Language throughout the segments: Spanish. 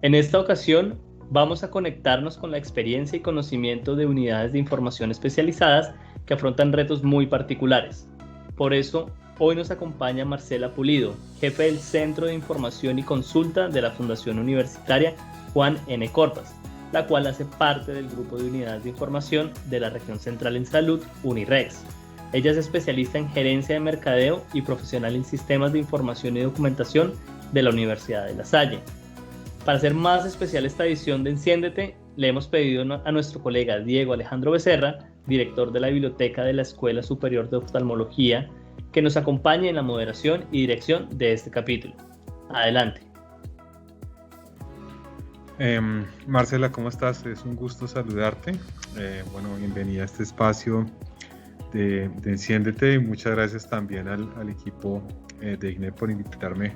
En esta ocasión vamos a conectarnos con la experiencia y conocimiento de unidades de información especializadas que afrontan retos muy particulares. Por eso, hoy nos acompaña Marcela Pulido, jefe del Centro de Información y Consulta de la Fundación Universitaria Juan N. Corpas, la cual hace parte del grupo de unidades de información de la Región Central en Salud, Unirex. Ella es especialista en gerencia de mercadeo y profesional en sistemas de información y documentación de la Universidad de La Salle. Para hacer más especial esta edición de Enciéndete, le hemos pedido a nuestro colega Diego Alejandro Becerra, director de la Biblioteca de la Escuela Superior de Oftalmología, que nos acompañe en la moderación y dirección de este capítulo. Adelante. Marcela, ¿cómo estás? Es un gusto saludarte. Bienvenida a este espacio de Enciéndete y muchas gracias también al equipo de IGNE por invitarme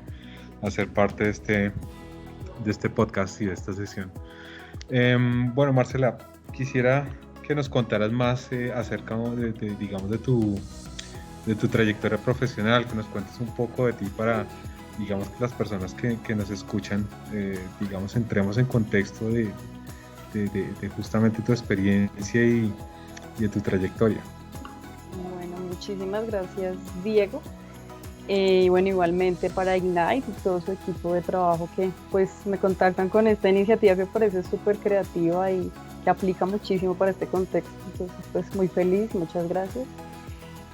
a ser parte de este podcast y de esta sesión. Marcela, quisiera que nos contaras más acerca de tu trayectoria profesional, que nos cuentes un poco de ti para, digamos, que las personas que nos escuchan, entremos en contexto de justamente tu experiencia y de tu trayectoria. Bueno, muchísimas gracias, Diego. Igualmente para Ignite y todo su equipo de trabajo que pues me contactan con esta iniciativa que parece súper creativa y que aplica muchísimo para este contexto. Entonces, pues muy feliz, muchas gracias.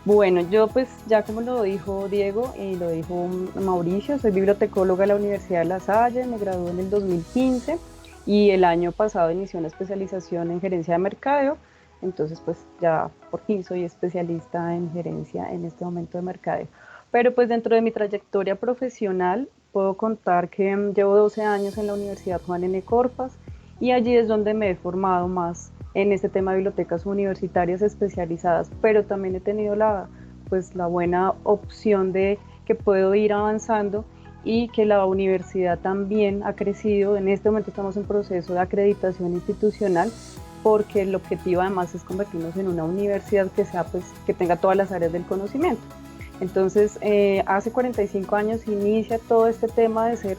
Bueno, yo pues ya como lo dijo Diego y lo dijo Mauricio, soy bibliotecóloga de la Universidad de La Salle, me gradué en el 2015 y el año pasado inicié una especialización en gerencia de mercadeo. Entonces pues ya por fin soy especialista en gerencia en este momento de mercadeo. Pero pues dentro de mi trayectoria profesional puedo contar que llevo 12 años en la Universidad Juan N. Corpas y allí es donde me he formado más en este tema de bibliotecas universitarias especializadas, pero también he tenido la buena opción de que puedo ir avanzando y que la universidad también ha crecido. En este momento estamos en proceso de acreditación institucional porque el objetivo además es convertirnos en una universidad que tenga todas las áreas del conocimiento. Entonces, hace 45 años inicia todo este tema de ser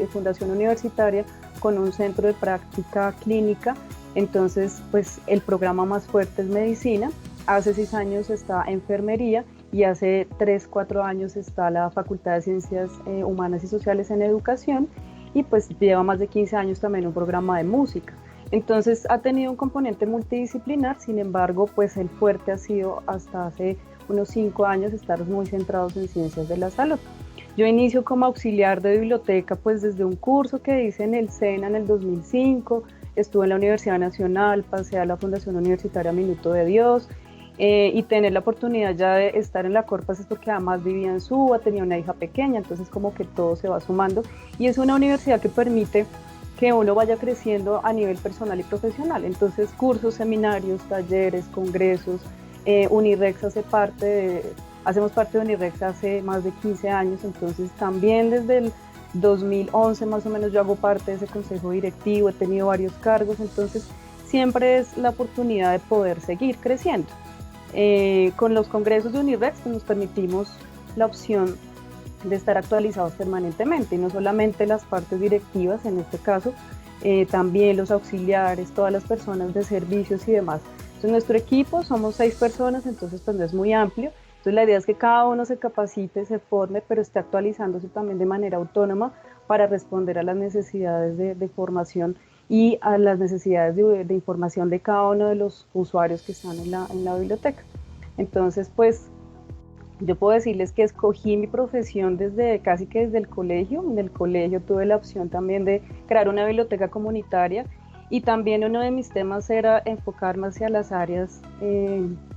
fundación universitaria con un centro de práctica clínica. Entonces, pues el programa más fuerte es medicina. Hace 6 años está enfermería y hace 3, 4 años está la Facultad de Ciencias Humanas y Sociales en Educación y pues lleva más de 15 años también un programa de música. Entonces, ha tenido un componente multidisciplinar, sin embargo, pues el fuerte ha sido hasta hace unos 5 años estar muy centrados en ciencias de la salud. Yo inicio como auxiliar de biblioteca pues desde un curso que hice en el SENA en el 2005, estuve en la Universidad Nacional, pasé a la Fundación Universitaria Minuto de Dios y tener la oportunidad ya de estar en la Corpas es porque además vivía en Suba, tenía una hija pequeña, entonces como que todo se va sumando y es una universidad que permite que uno vaya creciendo a nivel personal y profesional, entonces cursos, seminarios, talleres, congresos. Unirex hacemos parte de Unirex hace más de 15 años, entonces también desde el 2011 más o menos yo hago parte de ese consejo directivo, he tenido varios cargos, entonces siempre es la oportunidad de poder seguir creciendo. Con los congresos de Unirex pues nos permitimos la opción de estar actualizados permanentemente y no solamente las partes directivas, en este caso, también los auxiliares, todas las personas de servicios y demás. Entonces nuestro equipo somos 6 personas, entonces pues no es muy amplio. Entonces la idea es que cada uno se capacite, se forme, pero esté actualizándose también de manera autónoma para responder a las necesidades de formación y a las necesidades de información de cada uno de los usuarios que están en la biblioteca. Entonces pues yo puedo decirles que escogí mi profesión casi que desde el colegio. En el colegio tuve la opción también de crear una biblioteca comunitaria y también uno de mis temas era enfocarme hacia las áreas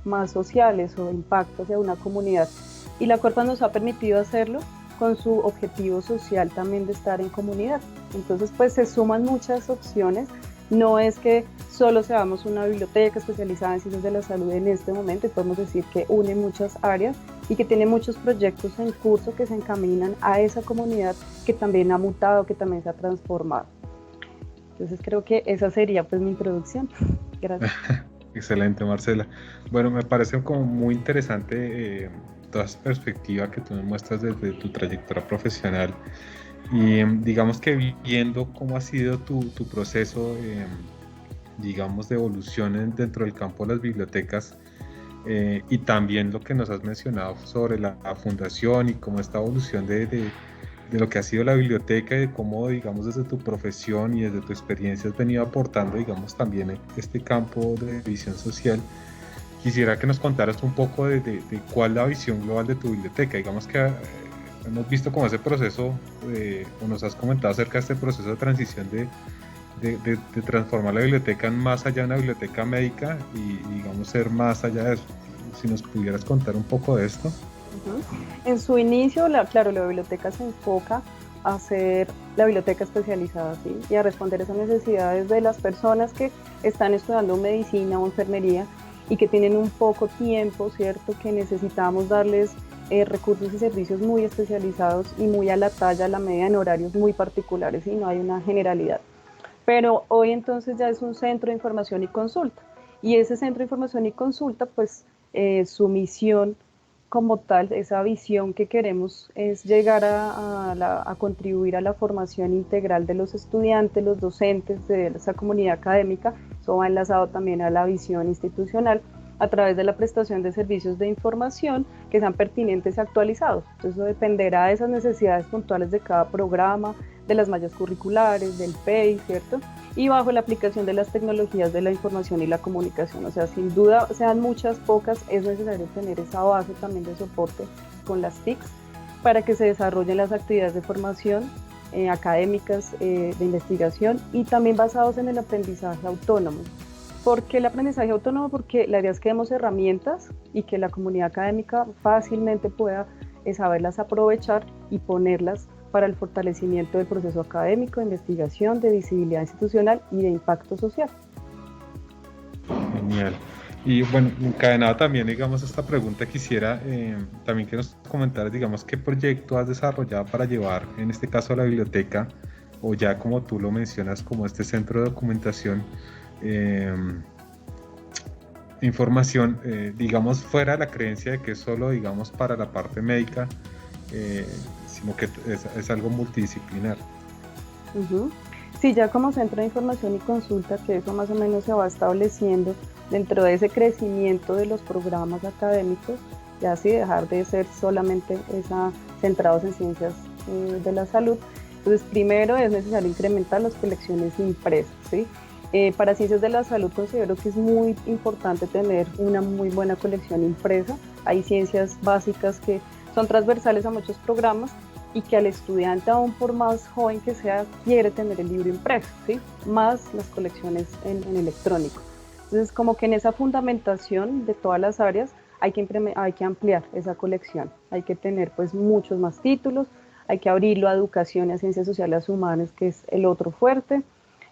más sociales o impacto hacia una comunidad. Y la Corpas nos ha permitido hacerlo con su objetivo social también de estar en comunidad. Entonces pues se suman muchas opciones. No es que solo seamos una biblioteca especializada en ciencias de la salud en este momento, y podemos decir que une muchas áreas y que tiene muchos proyectos en curso que se encaminan a esa comunidad que también ha mutado, que también se ha transformado. Entonces creo que esa sería pues mi introducción. Gracias. Excelente, Marcela. Bueno, me parece como muy interesante toda esa perspectiva que tú me muestras desde tu trayectoria profesional Y digamos que viendo cómo ha sido tu proceso, digamos, de evolución dentro del campo de las bibliotecas, y también lo que nos has mencionado sobre la fundación y cómo esta evolución de lo que ha sido la biblioteca y de cómo, digamos, desde tu profesión y desde tu experiencia has venido aportando, digamos, también este campo de visión social. Quisiera que nos contaras un poco de cuál es la visión global de tu biblioteca. Digamos que hemos visto como ese proceso, o nos has comentado acerca de este proceso de transición de transformar la biblioteca en más allá de una biblioteca médica y, digamos, ser más allá de eso. Si nos pudieras contar un poco de esto. En su inicio, claro, la biblioteca se enfoca a ser la biblioteca especializada, ¿sí? Y a responder esas necesidades de las personas que están estudiando medicina o enfermería y que tienen un poco tiempo, ¿cierto? Que necesitamos darles recursos y servicios muy especializados y muy a la talla, a la medida, en horarios muy particulares, y no hay una generalidad. Pero hoy entonces ya es un centro de información y consulta. Y ese centro de información y consulta, pues su misión como tal, esa visión que queremos es llegar a contribuir a la formación integral de los estudiantes, los docentes de esa comunidad académica. Eso va enlazado también a la visión institucional a través de la prestación de servicios de información que sean pertinentes y actualizados. Entonces eso dependerá de esas necesidades puntuales de cada programa, de las mallas curriculares, del PEI, ¿cierto? Y bajo la aplicación de las tecnologías de la información y la comunicación. O sea, sin duda, sean muchas, pocas, es necesario tener esa base también de soporte con las TICs para que se desarrollen las actividades de formación académicas, de investigación, y también basados en el aprendizaje autónomo. ¿Por qué el aprendizaje autónomo? Porque la idea es que demos herramientas y que la comunidad académica fácilmente pueda saberlas aprovechar y ponerlas para el fortalecimiento del proceso académico, de investigación, de visibilidad institucional y de impacto social. Genial. Y bueno, encadenado también, digamos, esta pregunta, quisiera también que nos comentaras, digamos, qué proyecto has desarrollado para llevar, en este caso, a la biblioteca, o ya como tú lo mencionas, como este centro de documentación, información, digamos, fuera de la creencia de que es solo, digamos, para la parte médica, sino que es algo multidisciplinar. Sí, ya como centro de información y consulta, que eso más o menos se va estableciendo dentro de ese crecimiento de los programas académicos, ya así dejar de ser solamente centrados en ciencias de la salud. Entonces, primero es necesario incrementar las colecciones impresas, ¿sí? Para ciencias de la salud considero que es muy importante tener una muy buena colección impresa. Hay ciencias básicas que son transversales a muchos programas y que al estudiante, aún por más joven que sea, quiere tener el libro impreso, ¿sí? Más las colecciones en electrónico. Entonces, como que en esa fundamentación de todas las áreas hay que ampliar esa colección, hay que tener pues muchos más títulos, hay que abrirlo a educación y a ciencias sociales humanas, que es el otro fuerte.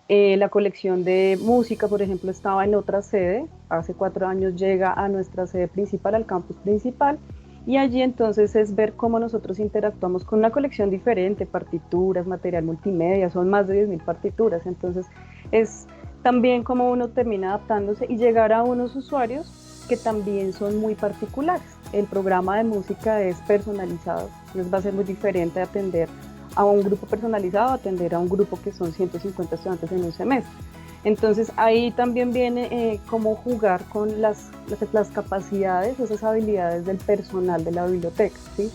La colección de música, por ejemplo, estaba en otra sede, hace 4 años llega a nuestra sede principal, al campus principal, y allí entonces es ver cómo nosotros interactuamos con una colección diferente, partituras, material multimedia, son más de 10.000 partituras, entonces es también cómo uno termina adaptándose y llegar a unos usuarios que también son muy particulares. El programa de música es personalizado, entonces va a ser muy diferente atender a un grupo personalizado, atender a un grupo que son 150 estudiantes en un semestre. Entonces ahí también viene cómo jugar con las capacidades, esas habilidades del personal de la biblioteca, ¿sí?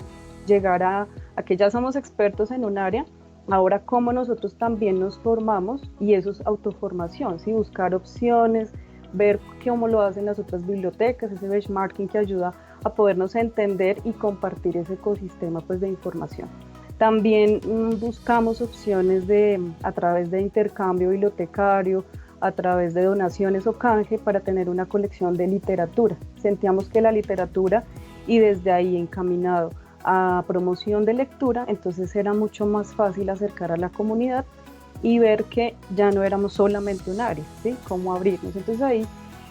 Llegar a que ya somos expertos en un área, ahora cómo nosotros también nos formamos, y eso es autoformación, ¿sí? Buscar opciones, ver cómo lo hacen las otras bibliotecas, ese benchmarking que ayuda a podernos entender y compartir ese ecosistema pues, de información. También buscamos opciones a través de intercambio bibliotecario, a través de donaciones o canje para tener una colección de literatura. Sentíamos que la literatura, y desde ahí encaminado a promoción de lectura, entonces era mucho más fácil acercar a la comunidad y ver que ya no éramos solamente un área, ¿sí? Cómo abrirnos. Entonces ahí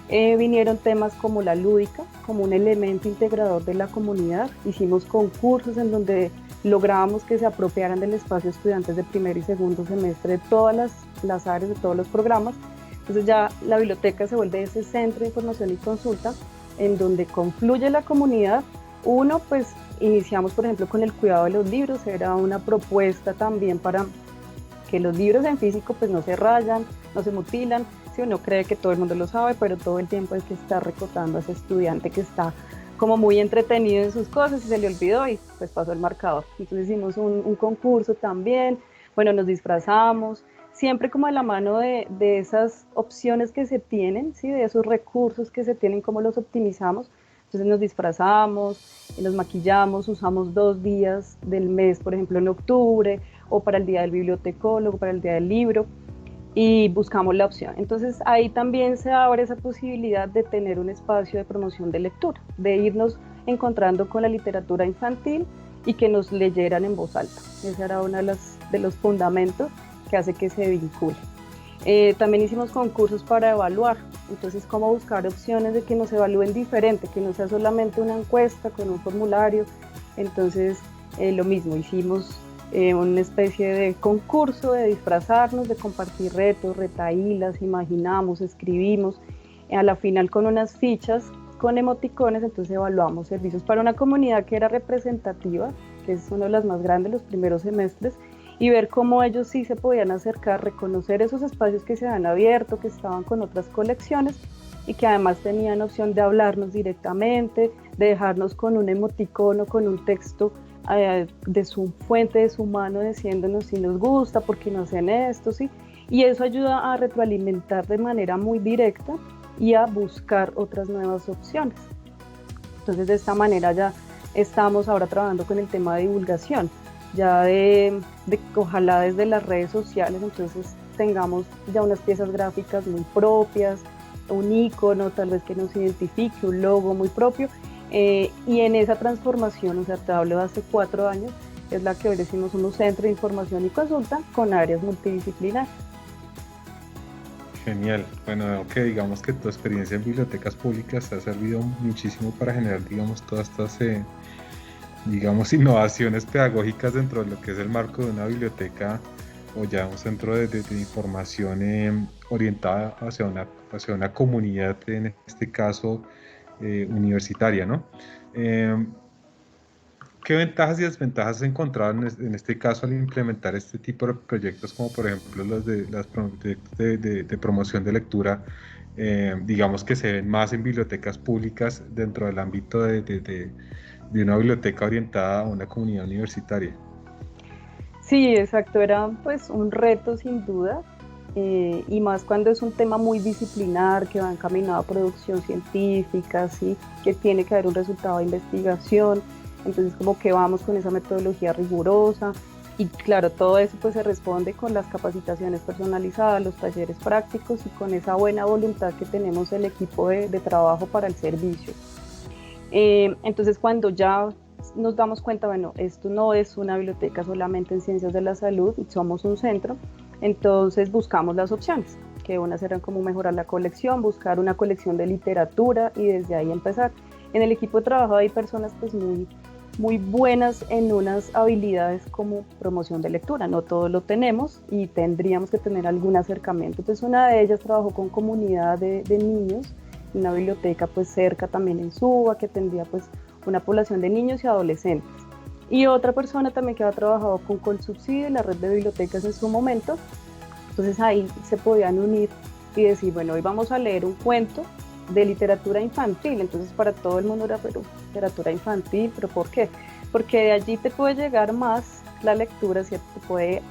vinieron temas como la lúdica, como un elemento integrador de la comunidad. Hicimos concursos en donde lográbamos que se apropiaran del espacio estudiantes de primer y segundo semestre de todas las áreas, de todos los programas. Entonces ya la biblioteca se vuelve ese centro de información y consulta en donde confluye la comunidad, uno pues iniciamos, por ejemplo, con el cuidado de los libros. Era una propuesta también para que los libros en físico pues no se rayan, no se mutilan. Si uno cree que todo el mundo lo sabe, pero todo el tiempo hay que estar recordando a ese estudiante que está como muy entretenido en sus cosas y se le olvidó y pues pasó el marcador. Entonces hicimos un concurso también, bueno, nos disfrazamos, siempre como de la mano de esas opciones que se tienen, ¿sí? De esos recursos que se tienen, cómo los optimizamos. Entonces nos disfrazamos, nos maquillamos, usamos 2 días del mes, por ejemplo en octubre, o para el día del bibliotecólogo, para el día del libro, y buscamos la opción. Entonces ahí también se abre esa posibilidad de tener un espacio de promoción de lectura, de irnos encontrando con la literatura infantil y que nos leyeran en voz alta. Ese era uno de los fundamentos que hace que se vincule. También hicimos concursos para evaluar, entonces cómo buscar opciones de que nos evalúen diferente, que no sea solamente una encuesta con un formulario. Entonces lo mismo, hicimos una especie de concurso de disfrazarnos, de compartir retos, retahílas, imaginamos, escribimos, a la final con unas fichas con emoticones. Entonces evaluamos servicios para una comunidad que era representativa, que es una de las más grandes los primeros semestres, y ver cómo ellos sí se podían acercar, reconocer esos espacios que se han abierto, que estaban con otras colecciones y que además tenían opción de hablarnos directamente, de dejarnos con un emoticono, con un texto de su fuente, de su mano, diciéndonos si nos gusta, por qué no hacen esto, ¿sí? Y eso ayuda a retroalimentar de manera muy directa y a buscar otras nuevas opciones. Entonces de esta manera ya estamos ahora trabajando con el tema de divulgación, ya de ojalá desde las redes sociales, entonces tengamos ya unas piezas gráficas muy propias, un icono tal vez que nos identifique, un logo muy propio, y en esa transformación, o sea, te hablo de hace 4 años, es la que hoy decimos un centro de información y consulta con áreas multidisciplinarias. Genial. Bueno, veo que digamos que tu experiencia en bibliotecas públicas te ha servido muchísimo para generar, digamos, todas estas, digamos, innovaciones pedagógicas dentro de lo que es el marco de una biblioteca o ya un centro de información orientada hacia una comunidad, en este caso universitaria, ¿no? ¿Qué ventajas y desventajas has encontrado en este caso al implementar este tipo de proyectos, como por ejemplo los proyectos de promoción de lectura, digamos que se ven más en bibliotecas públicas dentro del ámbito de una biblioteca orientada a una comunidad universitaria? Sí, exacto, era pues un reto sin duda, y más cuando es un tema muy disciplinar, que va encaminado a producción científica, ¿sí? Que tiene que haber un resultado de investigación. Entonces como que vamos con esa metodología rigurosa y claro, todo eso pues se responde con las capacitaciones personalizadas, los talleres prácticos y con esa buena voluntad que tenemos el equipo de trabajo para el servicio. Entonces cuando ya nos damos cuenta, bueno, esto no es una biblioteca solamente en ciencias de la salud, somos un centro, entonces buscamos las opciones, que unas eran como mejorar la colección, buscar una colección de literatura y desde ahí empezar. En el equipo de trabajo hay personas pues muy buenas en unas habilidades como promoción de lectura, no todo lo tenemos y tendríamos que tener algún acercamiento. Entonces una de ellas trabajó con comunidad de niños, una biblioteca pues cerca también en Suba, que tendría pues una población de niños y adolescentes. Y otra persona también que había trabajado con Colsubsidio y la red de bibliotecas en su momento. Entonces ahí se podían unir y decir, bueno, hoy vamos a leer un cuento de literatura infantil. Entonces para todo el mundo era, pero literatura infantil, ¿pero por qué? Porque de allí te puede llegar más la lectura, ¿cierto? Te puede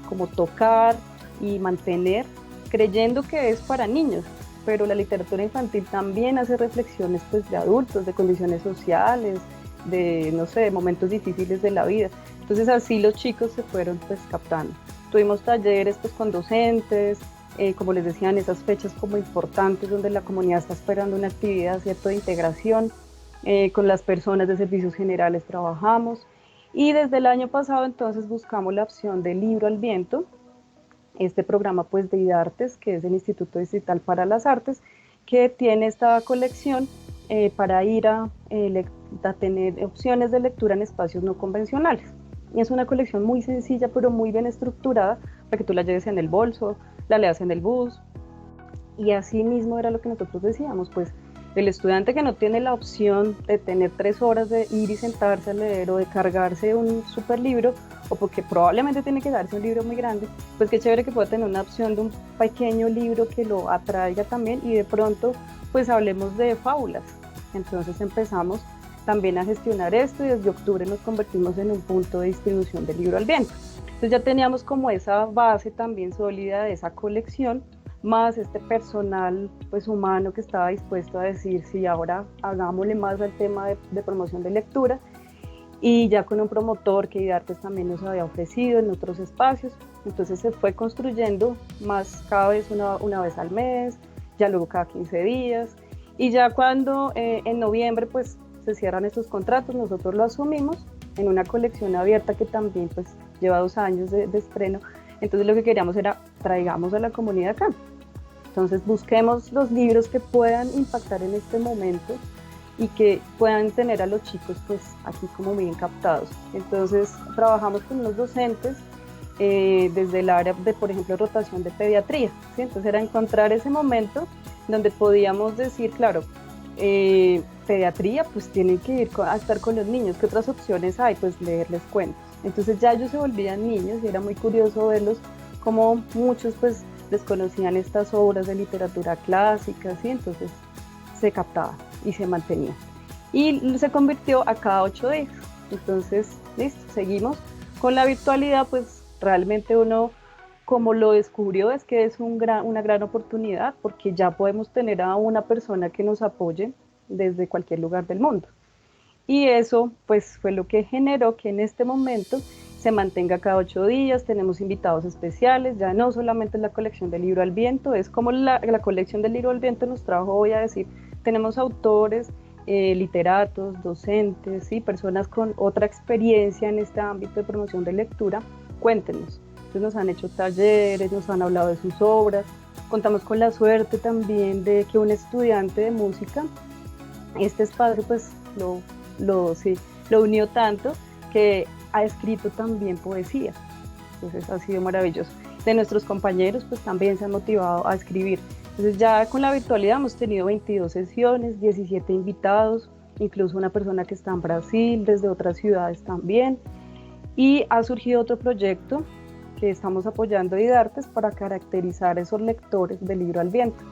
como tocar y mantener creyendo que es para niños, pero la literatura infantil también hace reflexiones pues de adultos, de condiciones sociales, de, no sé, de momentos difíciles de la vida. Entonces así los chicos se fueron pues captando. Tuvimos talleres pues con docentes, como les decía, en esas fechas como importantes donde la comunidad está esperando una actividad, ¿cierto?, de integración. Con las personas de servicios generales trabajamos y desde el año pasado entonces buscamos la opción de Libro al Viento, este programa pues de IDARTES, que es el Instituto Distrital para las Artes, que tiene esta colección para ir a tener opciones de lectura en espacios no convencionales. Y es una colección muy sencilla pero muy bien estructurada para que tú la lleves en el bolso, la leas en el bus, y así mismo era lo que nosotros decíamos, pues El estudiante que no tiene la opción de tener 3 horas de ir y sentarse a leer o de cargarse un super libro, o porque probablemente tiene que darse un libro muy grande, pues qué chévere que pueda tener una opción de un pequeño libro que lo atraiga también, y de pronto pues hablemos de fábulas. Entonces empezamos también a gestionar esto y desde octubre nos convertimos en un punto de distribución del libro al viento. Entonces ya teníamos como esa base también sólida de esa colección, más este personal pues humano que estaba dispuesto a decir sí, ahora hagámosle más al tema de promoción de lectura, y ya con un promotor que IDARTES también nos había ofrecido en otros espacios. Entonces se fue construyendo más, cada vez una vez al mes, ya luego cada 15 días, y ya cuando en noviembre pues se cierran estos contratos, nosotros lo asumimos en una colección abierta que también pues lleva 2 años de estreno. Entonces lo que queríamos era traigamos a la comunidad acá. Entonces busquemos los libros que puedan impactar en este momento y que puedan tener a los chicos pues aquí como bien captados. Entonces trabajamos con unos docentes desde el área de, por ejemplo, rotación de pediatría, ¿sí? Entonces era encontrar ese momento donde podíamos decir, claro, pediatría pues tienen que ir a estar con los niños, ¿qué otras opciones hay? Pues leerles cuentos. Entonces ya ellos se volvían niños y era muy curioso verlos como muchos pues desconocían estas obras de literatura clásica, ¿sí? Entonces se captaba y se mantenía. Y se convirtió a cada 8 días. Entonces, listo, seguimos con la virtualidad, pues realmente uno, como lo descubrió, es que es una gran oportunidad porque ya podemos tener a una persona que nos apoye desde cualquier lugar del mundo. Y eso pues fue lo que generó que en este momento se mantenga cada 8 días, tenemos invitados especiales, ya no solamente la colección del libro al viento, es como la colección del libro al viento nos trajo hoy a decir, tenemos autores, literatos, docentes, ¿sí? Personas con otra experiencia en este ámbito de promoción de lectura, cuéntenos. Entonces nos han hecho talleres, nos han hablado de sus obras, contamos con la suerte también de que un estudiante de música, este espacio pues lo unió tanto que ha escrito también poesía, entonces ha sido maravilloso. De nuestros compañeros pues también se han motivado a escribir. Entonces ya con la virtualidad hemos tenido 22 sesiones, 17 invitados, incluso una persona que está en Brasil, desde otras ciudades también. Y ha surgido otro proyecto que estamos apoyando a IDARTES para caracterizar esos lectores del libro al viento.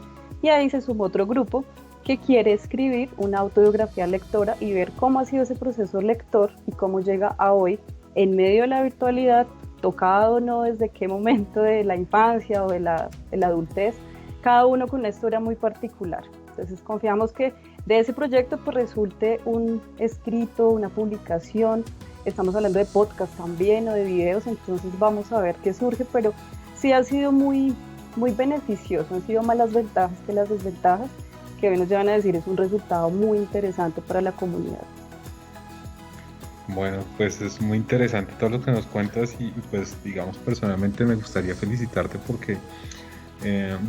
Y ahí se sumó otro grupo que quiere escribir una autobiografía lectora y ver cómo ha sido ese proceso lector y cómo llega a hoy en medio de la virtualidad, tocado no desde qué momento de la infancia o de la adultez, cada uno con una historia muy particular. Entonces confiamos que de ese proyecto pues resulte un escrito, una publicación. Estamos hablando de podcast también o de videos, entonces vamos a ver qué surge, pero sí ha sido muy, muy beneficioso, han sido más las ventajas que las desventajas, que hoy nos llevan a decir es un resultado muy interesante para la comunidad. Bueno, pues es muy interesante todo lo que nos cuentas y pues digamos personalmente me gustaría felicitarte porque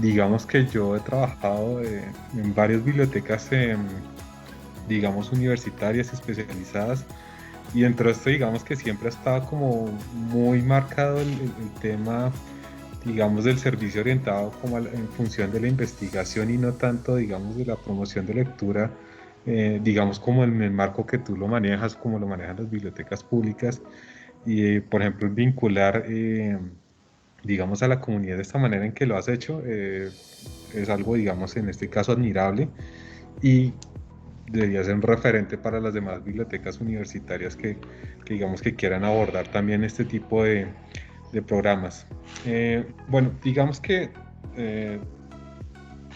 digamos que yo he trabajado en varias bibliotecas digamos universitarias especializadas y dentro de esto digamos que siempre ha estado como muy marcado el tema digamos del servicio orientado como en función de la investigación y no tanto digamos de la promoción de lectura digamos como en el marco que tú lo manejas, como lo manejan las bibliotecas públicas y por ejemplo vincular digamos a la comunidad de esta manera en que lo has hecho es algo digamos en este caso admirable y debería ser un referente para las demás bibliotecas universitarias que digamos que quieran abordar también este tipo de programas. Bueno, digamos que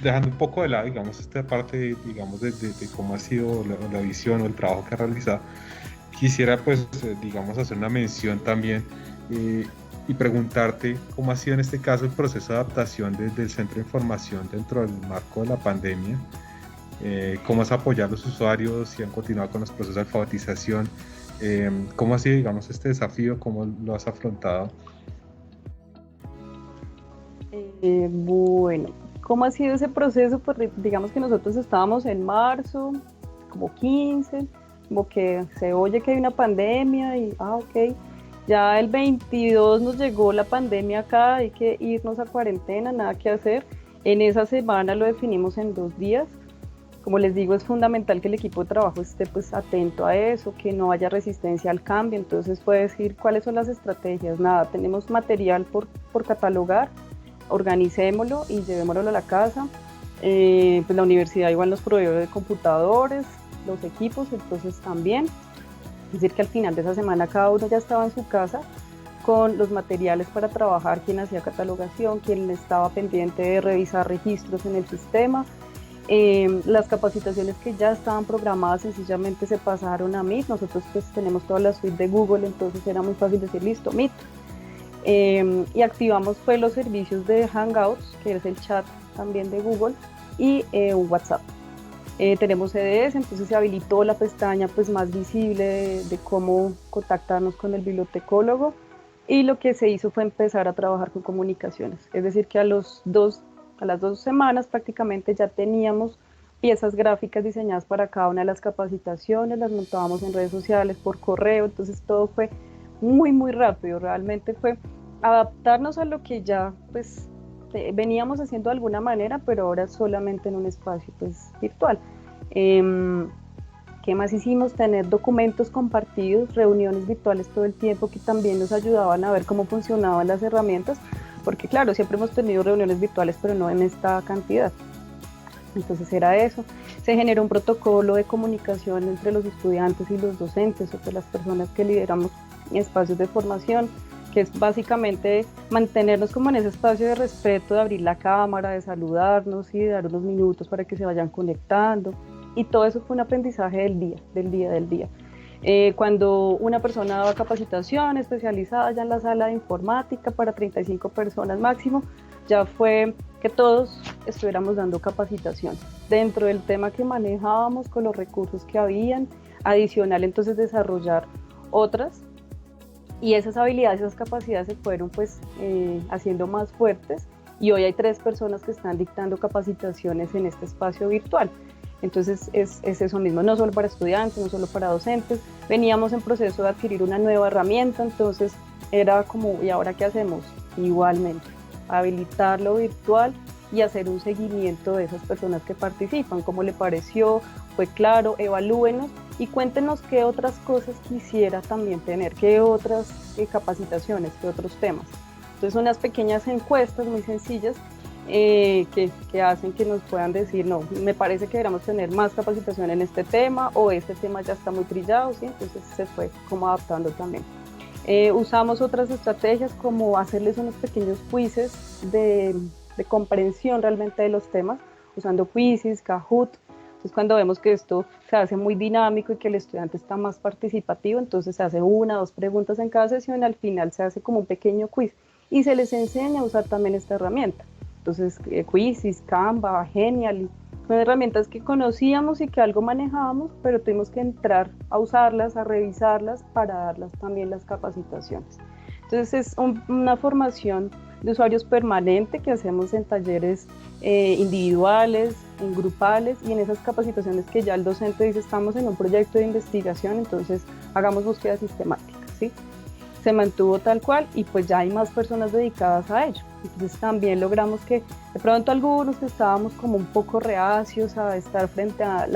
dejando un poco de lado, digamos, esta parte, digamos, de cómo ha sido la visión o el trabajo que ha realizado, quisiera, pues, digamos, hacer una mención también y preguntarte cómo ha sido en este caso el proceso de adaptación desde el Centro de Información dentro del marco de la pandemia, cómo has apoyado a los usuarios, si han continuado con los procesos de alfabetización, cómo ha sido, digamos, este desafío, cómo lo has afrontado. Bueno, ¿cómo ha sido ese proceso? Pues digamos que nosotros estábamos en marzo, como 15, como que se oye que hay una pandemia y, ok, ya el 22 nos llegó la pandemia acá, hay que irnos a cuarentena, nada que hacer. En esa semana lo definimos en 2 días Como les digo, es fundamental que el equipo de trabajo esté pues atento a eso, que no haya resistencia al cambio. Entonces fue decir cuáles son las estrategias. Nada, tenemos material por catalogar, organicémoslo y llevémoslo a la casa. Pues la universidad igual nos proveyó de computadores, los equipos, entonces también. Es decir, que al final de esa semana cada uno ya estaba en su casa con los materiales para trabajar, quien hacía catalogación, quien estaba pendiente de revisar registros en el sistema. Las capacitaciones que ya estaban programadas sencillamente se pasaron a Meet. Nosotros pues tenemos toda la suite de Google, entonces era muy fácil decir listo, Meet. Y activamos pues los servicios de Hangouts, que es el chat también de Google, y un WhatsApp. Tenemos CDS, entonces se habilitó la pestaña pues más visible de cómo contactarnos con el bibliotecólogo, y lo que se hizo fue empezar a trabajar con comunicaciones. Es decir, que a las 2 semanas prácticamente ya teníamos piezas gráficas diseñadas para cada una de las capacitaciones, las montábamos en redes sociales, por correo, entonces todo fue muy rápido. Realmente fue adaptarnos a lo que ya pues veníamos haciendo de alguna manera, pero ahora solamente en un espacio pues virtual. ¿Qué más hicimos? Tener documentos compartidos, reuniones virtuales todo el tiempo que también nos ayudaban a ver cómo funcionaban las herramientas, porque claro, siempre hemos tenido reuniones virtuales, pero no en esta cantidad. Entonces era eso. Se generó un protocolo de comunicación entre los estudiantes y los docentes, o sea, las personas que lideramos espacios de formación, que es básicamente mantenernos como en ese espacio de respeto, de abrir la cámara, de saludarnos y de dar unos minutos para que se vayan conectando. Y todo eso fue un aprendizaje del día. Cuando una persona daba capacitación especializada ya en la sala de informática para 35 personas máximo, ya fue que todos estuviéramos dando capacitación dentro del tema que manejábamos con los recursos que habían, adicional entonces desarrollar otras, y esas habilidades, esas capacidades se fueron pues haciendo más fuertes, y hoy hay 3 personas que están dictando capacitaciones en este espacio virtual. Entonces es eso mismo, no solo para estudiantes, no solo para docentes. Veníamos en proceso de adquirir una nueva herramienta, entonces era como, ¿y ahora qué hacemos? Igualmente, habilitar lo virtual y hacer un seguimiento de esas personas que participan, cómo le pareció, fue claro, evalúenos y cuéntenos qué otras cosas quisiera también tener, qué otras capacitaciones, qué otros temas. Entonces unas pequeñas encuestas muy sencillas que hacen que nos puedan decir, no, me parece que deberíamos tener más capacitación en este tema, o este tema ya está muy trillado, ¿sí? Entonces se fue como adaptando también. Usamos otras estrategias como hacerles unos pequeños quizzes de comprensión realmente de los temas, usando quizzes, Kahoot. Entonces cuando vemos que esto se hace muy dinámico y que el estudiante está más participativo, entonces se hace 1 o 2 preguntas en cada sesión, al final se hace como un pequeño quiz y se les enseña a usar también esta herramienta. Entonces Quizzes, Canva, Genially, son herramientas que conocíamos y que algo manejábamos, pero tuvimos que entrar a usarlas, a revisarlas para darlas también las capacitaciones. Entonces es una formación de usuarios permanente que hacemos en talleres individuales, en grupales, y en esas capacitaciones que ya el docente dice estamos en un proyecto de investigación, entonces hagamos búsqueda sistemática, ¿sí? Se mantuvo tal cual y pues ya hay más personas dedicadas a ello. Entonces también logramos que de pronto algunos que estábamos como un poco reacios a estar frente a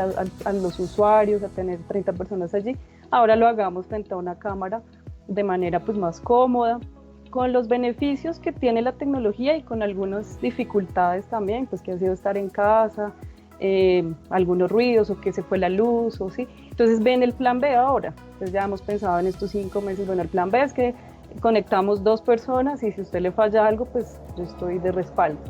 los usuarios, a tener 30 personas allí, ahora lo hagamos frente a una cámara de manera pues más cómoda, con los beneficios que tiene la tecnología y con algunas dificultades también, pues que ha sido estar en casa, algunos ruidos o que se fue la luz o sí. Entonces ven el plan B ahora. Entonces ya hemos pensado en estos 5 meses, bueno, el plan B es que conectamos 2 personas y si a usted le falla algo, pues yo estoy de respaldo.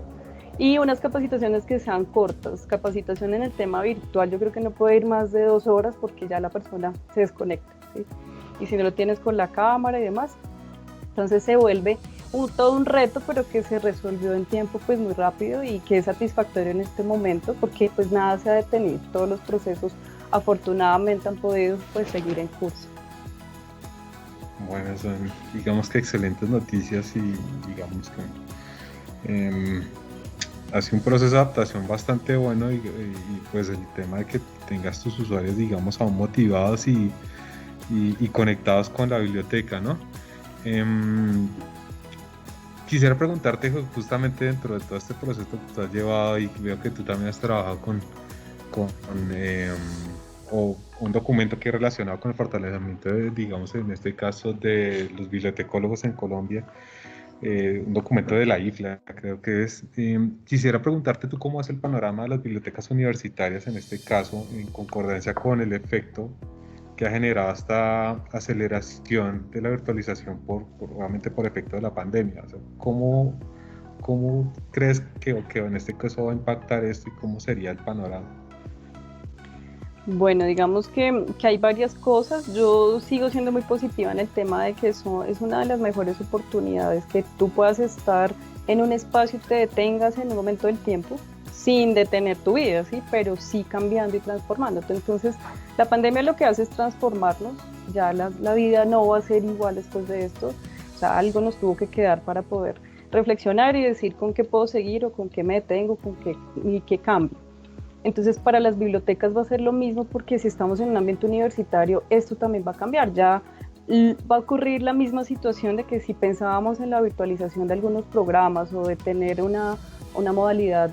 Y unas capacitaciones que sean cortas. Capacitación en el tema virtual, yo creo que no puede ir más de 2 horas porque ya la persona se desconecta, ¿sí? Y si no lo tienes con la cámara y demás, entonces se vuelve todo un reto, pero que se resolvió en tiempo pues muy rápido y que es satisfactorio en este momento porque pues nada se ha detenido, todos los procesos afortunadamente han podido pues seguir en curso. Bueno, son digamos que excelentes noticias, y digamos que hace un proceso de adaptación bastante bueno, y pues el tema de que tengas tus usuarios digamos aún motivados y conectados con la biblioteca, ¿no? Quisiera preguntarte justamente dentro de todo este proceso que tú has llevado, y veo que tú también has trabajado con o un documento que es relacionado con el fortalecimiento de, digamos, en este caso de los bibliotecólogos en Colombia, un documento de la IFLA, creo que es. Quisiera preguntarte tú cómo es el panorama de las bibliotecas universitarias en este caso, en concordancia con el efecto que ha generado esta aceleración de la virtualización obviamente por efecto de la pandemia. O sea, ¿cómo crees que en este caso va a impactar esto y cómo sería el panorama? Bueno, digamos que hay varias cosas. Yo sigo siendo muy positiva en el tema de que eso es una de las mejores oportunidades, que tú puedas estar en un espacio y te detengas en un momento del tiempo sin detener tu vida, ¿sí? Pero sí cambiando y transformándote. Entonces, la pandemia lo que hace es transformarnos. Ya la vida no va a ser igual después de esto. O sea, algo nos tuvo que quedar para poder reflexionar y decir con qué puedo seguir o con qué me detengo, y qué cambio. Entonces, para las bibliotecas va a ser lo mismo, porque si estamos en un ambiente universitario, esto también va a cambiar. Ya va a ocurrir la misma situación de que si pensábamos en la virtualización de algunos programas o de tener una modalidad,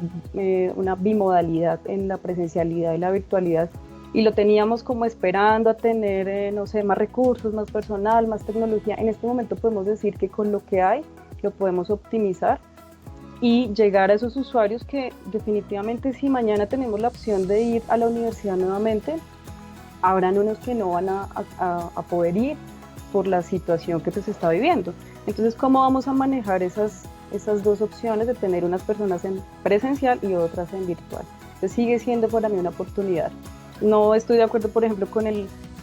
una bimodalidad en la presencialidad y la virtualidad, y lo teníamos como esperando a tener, no sé, más recursos, más personal, más tecnología, en este momento podemos decir que con lo que hay, lo podemos optimizar y llegar a esos usuarios que definitivamente, si mañana tenemos la opción de ir a la universidad nuevamente, habrán unos que no van a poder ir por la situación que se está viviendo. Entonces, ¿cómo vamos a manejar esas dos opciones de tener unas personas en presencial y otras en virtual? Entonces, sigue siendo para mí una oportunidad. No estoy de acuerdo, por ejemplo, con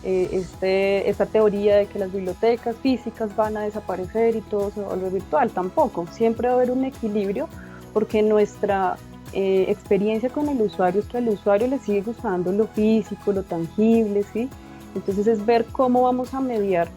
esta teoría de que las bibliotecas físicas van a desaparecer y todo se va a volver virtual. Tampoco. Siempre va a haber un equilibrio, porque nuestra experiencia con el usuario es que al usuario le sigue gustando lo físico, lo tangible, ¿sí? Entonces es ver cómo vamos a mediar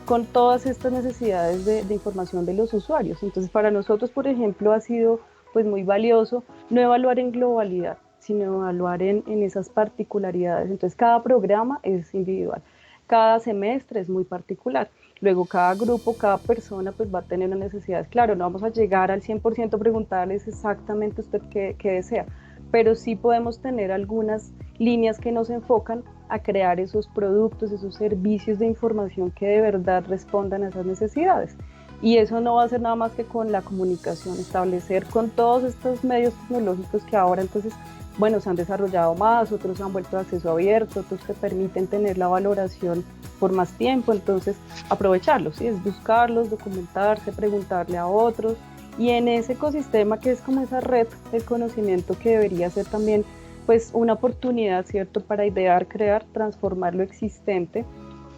con todas estas necesidades de información de los usuarios. Entonces, para nosotros, por ejemplo, ha sido pues muy valioso no evaluar en globalidad, sino evaluar en esas particularidades. Entonces, cada programa es individual, cada semestre es muy particular. Luego, cada grupo, cada persona pues va a tener unas necesidades. Claro, no vamos a llegar al 100% a preguntarles exactamente usted qué desea, pero sí podemos tener algunas líneas que nos enfocan a crear esos productos, esos servicios de información que de verdad respondan a esas necesidades. Y eso no va a ser nada más que con la comunicación, establecer con todos estos medios tecnológicos que ahora entonces, bueno, se han desarrollado más, otros han vuelto de acceso abierto, otros que permiten tener la valoración por más tiempo. Entonces, aprovecharlos, ¿sí? Es buscarlos, documentarse, preguntarle a otros, y en ese ecosistema que es como esa red del conocimiento, que debería ser también pues una oportunidad, ¿cierto?, para idear, crear, transformar lo existente,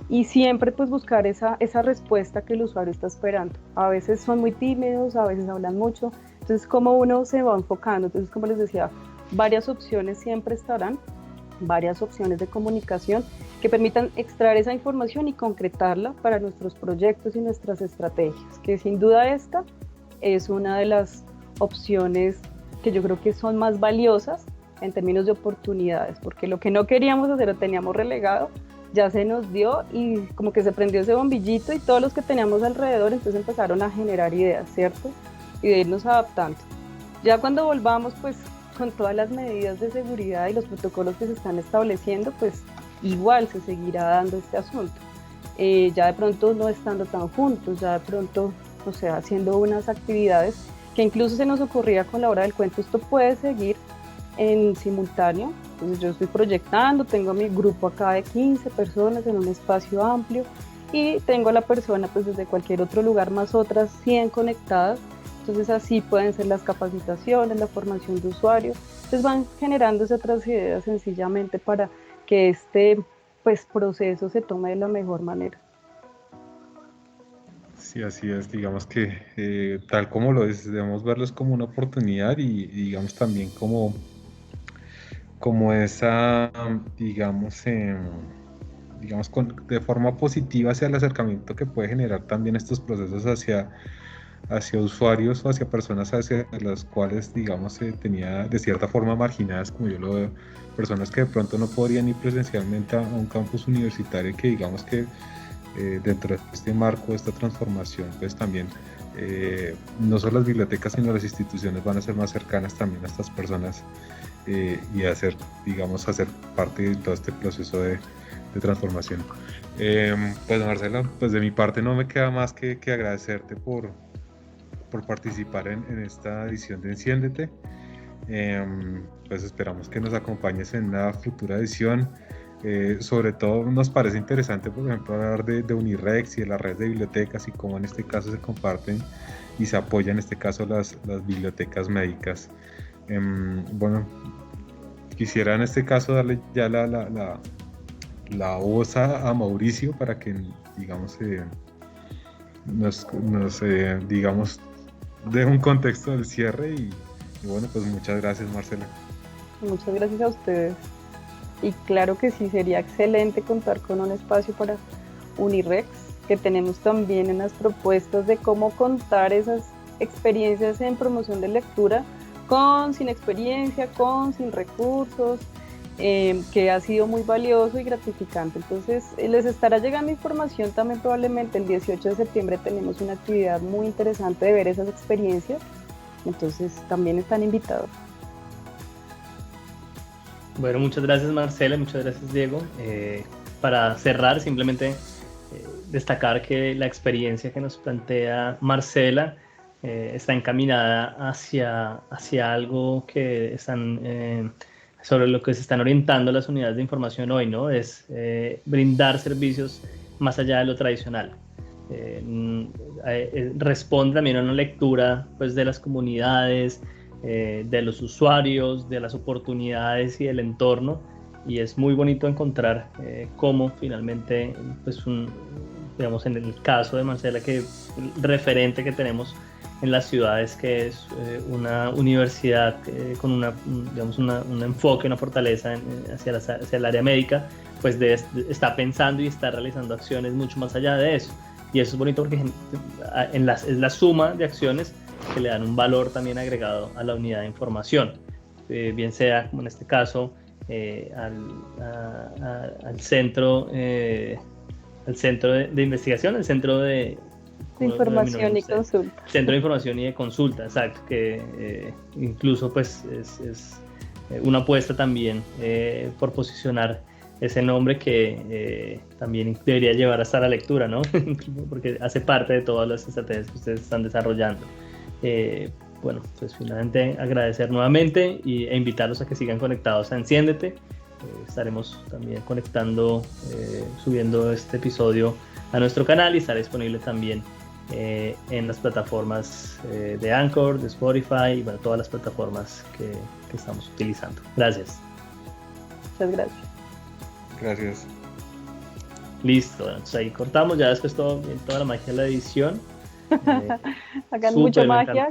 y siempre pues buscar esa respuesta que el usuario está esperando. A veces son muy tímidos, a veces hablan mucho, entonces como uno se va enfocando. Entonces, como les decía, varias opciones siempre estarán, varias opciones de comunicación que permitan extraer esa información y concretarla para nuestros proyectos y nuestras estrategias, que sin duda esta es una de las opciones que yo creo que son más valiosas en términos de oportunidades, porque lo que no queríamos hacer o teníamos relegado ya se nos dio, y como que se prendió ese bombillito y todos los que teníamos alrededor entonces empezaron a generar ideas, ¿cierto? Y de irnos adaptando. Ya cuando volvamos, pues con todas las medidas de seguridad y los protocolos que se están estableciendo, pues igual se seguirá dando este asunto. Ya de pronto no estando tan juntos, ya de pronto, o sea, haciendo unas actividades que incluso se nos ocurría con la hora del cuento, esto puede seguir en simultáneo. Entonces yo estoy proyectando, tengo a mi grupo acá de 15 personas en un espacio amplio, y tengo a la persona pues desde cualquier otro lugar más otras 100 conectadas. Entonces así pueden ser las capacitaciones, la formación de usuarios. Entonces van generándose otras ideas sencillamente para que este pues proceso se tome de la mejor manera. Sí, así es. Digamos que tal como lo es, debemos verlos como una oportunidad y digamos también como esa, digamos, de forma positiva hacia el acercamiento que puede generar también estos procesos hacia usuarios o hacia personas hacia las cuales, digamos, se tenía de cierta forma marginadas, como yo lo veo, personas que de pronto no podrían ir presencialmente a un campus universitario, que digamos que dentro de este marco, de esta transformación, pues también no solo las bibliotecas sino las instituciones van a ser más cercanas también a estas personas y hacer parte de todo este proceso de transformación. Pues Marcela, pues de mi parte no me queda más que agradecerte por participar en esta edición de Enciéndete. Pues esperamos que nos acompañes en una futura edición. Sobre todo nos parece interesante, por ejemplo, hablar de Unirex y de las redes de bibliotecas y cómo en este caso se comparten y se apoyan en este caso las bibliotecas médicas. Bueno, quisiera en este caso darle ya la voz a Mauricio para que digamos nos digamos dé un contexto del cierre y bueno, pues muchas gracias, Marcela. Muchas gracias a ustedes. Y claro que sí, sería excelente contar con un espacio para Unirex, que tenemos también unas propuestas de cómo contar esas experiencias en promoción de lectura sin experiencia, sin recursos, que ha sido muy valioso y gratificante. Entonces les estará llegando información también. Probablemente el 18 de septiembre tenemos una actividad muy interesante de ver esas experiencias, entonces también están invitados. Bueno, muchas gracias Marcela, muchas gracias Diego. Para cerrar, simplemente destacar que la experiencia que nos plantea Marcela está encaminada hacia algo que están sobre lo que se están orientando las unidades de información hoy, ¿no? Es brindar servicios más allá de lo tradicional. Responde también a una lectura pues, de las comunidades, de los usuarios, de las oportunidades y del entorno, y es muy bonito encontrar cómo finalmente, pues digamos en el caso de Marcela, que el referente que tenemos en las ciudades, que es una universidad con un enfoque, una fortaleza hacia el área médica, pues está pensando y está realizando acciones mucho más allá de eso. Y eso es bonito porque es la suma de acciones que le dan un valor también agregado a la unidad de información, bien sea, como en este caso, al centro de investigación, el centro de información y consulta. Centro de información y de consulta, exacto, que incluso pues es una apuesta también por posicionar ese nombre que también debería llevar hasta la lectura, ¿no? Porque hace parte de todas las estrategias que ustedes están desarrollando. Bueno, pues finalmente agradecer nuevamente e invitarlos a que sigan conectados a Enciéndete. Estaremos también subiendo este episodio a nuestro canal y estará disponible también en las plataformas de Anchor, de Spotify y bueno, todas las plataformas que estamos utilizando. Gracias. Muchas gracias. Gracias. Listo, entonces ahí cortamos, ya después toda la magia de la edición. Hagan mucha magia.